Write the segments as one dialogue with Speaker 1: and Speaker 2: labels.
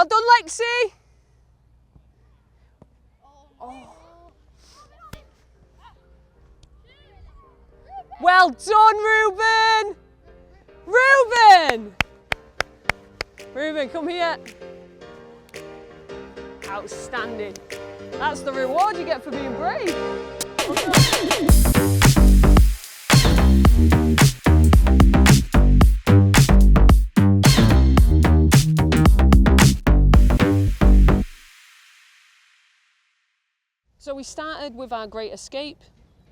Speaker 1: Well done, Lexi. Oh. Well done, Ruben. Ruben. Ruben, come here. Outstanding. That's the reward you get for being brave. So we started with our Great Escape.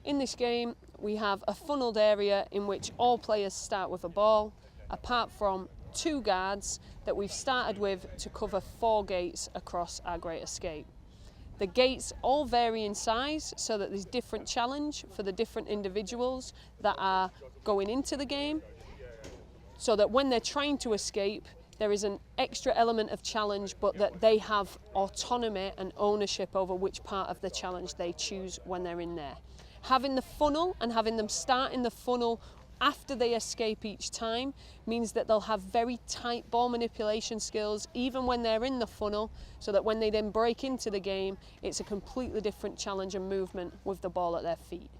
Speaker 1: In this game, we have a funneled area in which all players start with a ball, apart from 2 guards that we've started with to cover 4 gates across our Great Escape. The gates all vary in size so that there's different challenge for the different individuals that are going into the game, so that when they're trying to escape, there is an extra element of challenge, but that they have autonomy and ownership over which part of the challenge they choose when they're in there. Having the funnel and having them start in the funnel after they escape each time means that they'll have very tight ball manipulation skills even when they're in the funnel, so that when they then break into the game, it's a completely different challenge and movement with the ball at their feet.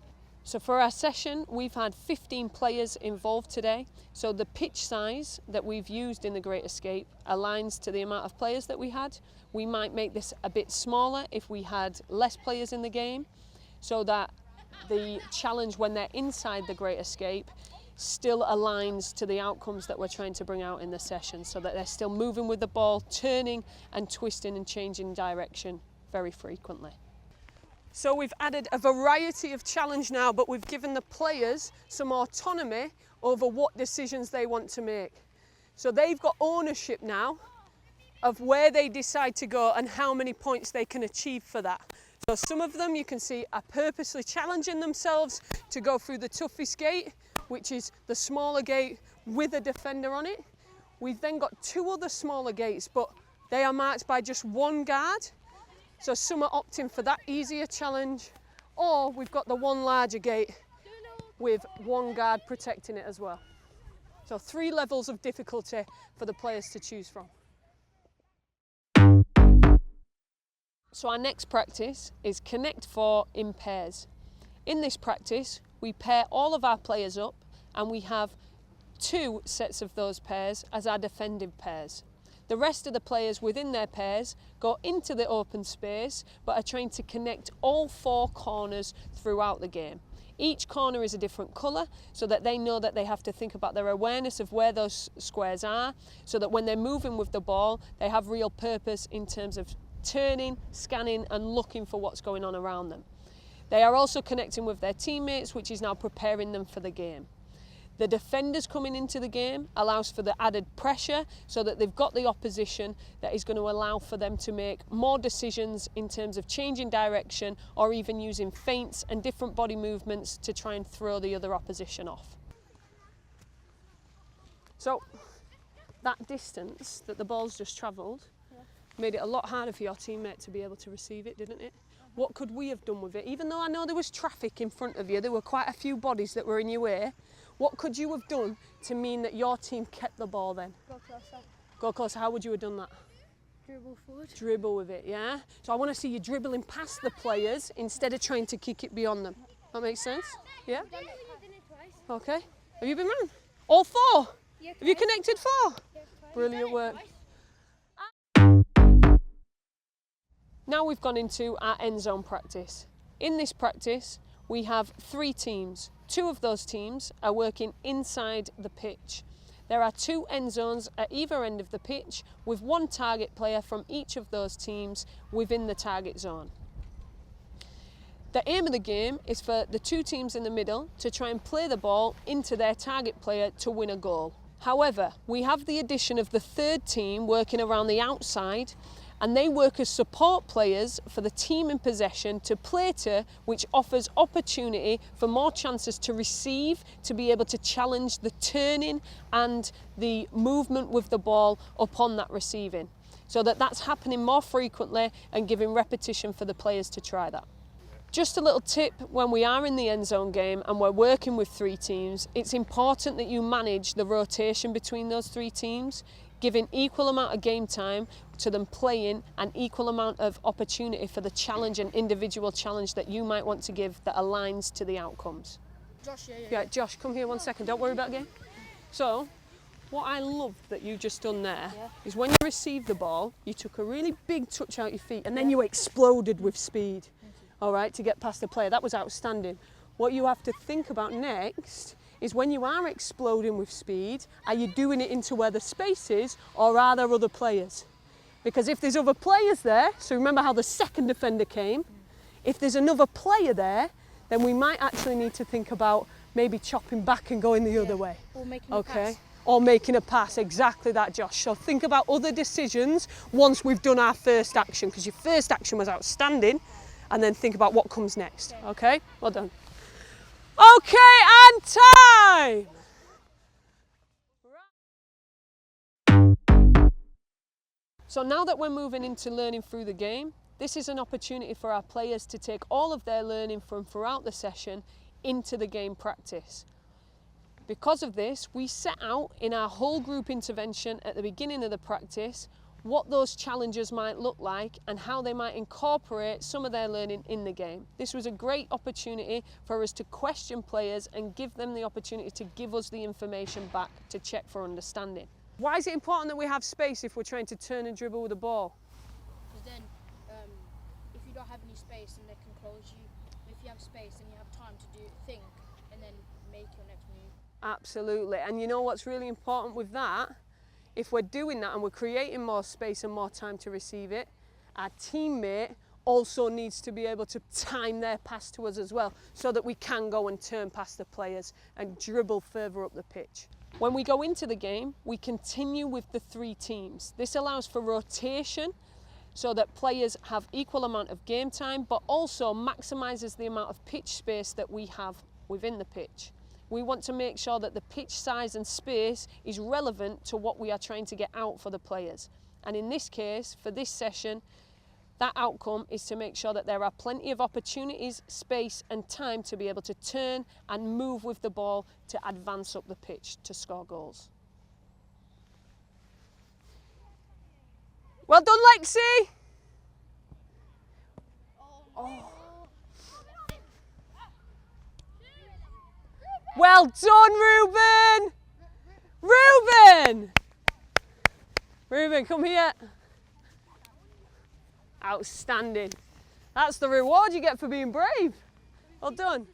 Speaker 1: So for our session, we've had 15 players involved today. So the pitch size that we've used in the Great Escape aligns to the amount of players that we had. We might make this a bit smaller if we had less players in the game, so that the challenge when they're inside the Great Escape still aligns to the outcomes that we're trying to bring out in the session, so that they're still moving with the ball, turning and twisting and changing direction very frequently. So we've added a variety of challenge now, but we've given the players some autonomy over what decisions they want to make. So they've got ownership now of where they decide to go and how many points they can achieve for that. So some of them, you can see, are purposely challenging themselves to go through the toughest gate, which is the smaller gate with a defender on it. We've then got 2 other smaller gates, but they are marked by just 1 guard. So some are opting for that easier challenge, or we've got the 1 larger gate with 1 guard protecting it as well. So 3 levels of difficulty for the players to choose from. So our next practice is Connect 4 in pairs. In this practice, we pair all of our players up and we have 2 sets of those pairs as our defensive pairs. The rest of the players within their pairs go into the open space, but are trying to connect all 4 corners throughout the game. Each corner is a different colour, so that they know that they have to think about their awareness of where those squares are, so that when they're moving with the ball, they have real purpose in terms of turning, scanning and looking for what's going on around them. They are also connecting with their teammates, which is now preparing them for the game. The defenders coming into the game allows for the added pressure, so that they've got the opposition that is going to allow for them to make more decisions in terms of changing direction, or even using feints and different body movements to try and throw the other opposition off. So that distance that the ball's just travelled made it a lot harder for your teammate to be able to receive it, didn't it? What could we have done with it? Even though I know there was traffic in front of you, there were quite a few bodies that were in your way, what could you have done to mean that your team kept the ball then?
Speaker 2: Go closer.
Speaker 1: Go closer. How would you have done that?
Speaker 2: Dribble forward.
Speaker 1: Dribble with it, yeah? So I want to see you dribbling past the players instead of trying to kick it beyond them. That makes sense? Yeah?
Speaker 2: I've done it twice.
Speaker 1: Okay. Have you been round? All 4?
Speaker 2: Yeah,
Speaker 1: Have you connected 4?
Speaker 2: Yeah, twice.
Speaker 1: Brilliant work. Now we've gone into our end zone practice. In this practice, we have 3 teams. 2 of those teams are working inside the pitch. There are 2 end zones at either end of the pitch, with 1 target player from each of those teams within the target zone. The aim of the game is for the 2 teams in the middle to try and play the ball into their target player to win a goal. However, we have the addition of the 3rd team working around the outside, and they work as support players for the team in possession to play to, which offers opportunity for more chances to receive, to be able to challenge the turning and the movement with the ball upon that receiving, so that that's happening more frequently and giving repetition for the players to try that. Just a little tip, when we are in the end zone game and we're working with 3 teams, it's important that you manage the rotation between those 3 teams. giving equal amount of game time to them playing and equal amount of opportunity for the challenge and individual challenge that you might want to give that aligns to the outcomes.
Speaker 2: Josh,
Speaker 1: Yeah, Josh, come here 1 second. Don't worry about the game. So, what I loved that you just done there is when you received the ball, you took a really big touch out your feet and then you exploded with speed, all right, to get past the player. That was outstanding. What you have to think about next is when you are exploding with speed, are you doing it into where the space is or are there other players? Because if there's other players there, so remember how the second defender came, if there's another player there, then we might actually need to think about maybe chopping back and going the other way.
Speaker 2: Or making a pass.
Speaker 1: Or making a pass, exactly that, Josh. So think about other decisions once we've done our first action, because your first action was outstanding, and then think about what comes next, okay? Well done. Okay, and time! So now that we're moving into learning through the game, this is an opportunity for our players to take all of their learning from throughout the session into the game practice. Because of this, we set out in our whole group intervention at the beginning of the practice what those challenges might look like and how they might incorporate some of their learning in the game. This was a great opportunity for us to question players and give them the opportunity to give us the information back to check for understanding. Why is it important that we have space if we're trying to turn and dribble with the ball?
Speaker 2: Because then, if you don't have any space, then they can close you. If you have space, then you have time to think, and then make your next move.
Speaker 1: Absolutely, and you know what's really important with that? If we're doing that and we're creating more space and more time to receive it, our teammate also needs to be able to time their pass to us as well, so that we can go and turn past the players and dribble further up the pitch. When we go into the game, we continue with the 3 teams. This allows for rotation so that players have equal amount of game time, but also maximises the amount of pitch space that we have within the pitch. We want to make sure that the pitch size and space is relevant to what we are trying to get out for the players. And in this case, for this session, that outcome is to make sure that there are plenty of opportunities, space and time to be able to turn and move with the ball to advance up the pitch to score goals. Well done, Lexi! Oh. Well done, Ruben! Ruben! Ruben, come here. Outstanding. That's the reward you get for being brave. Well done.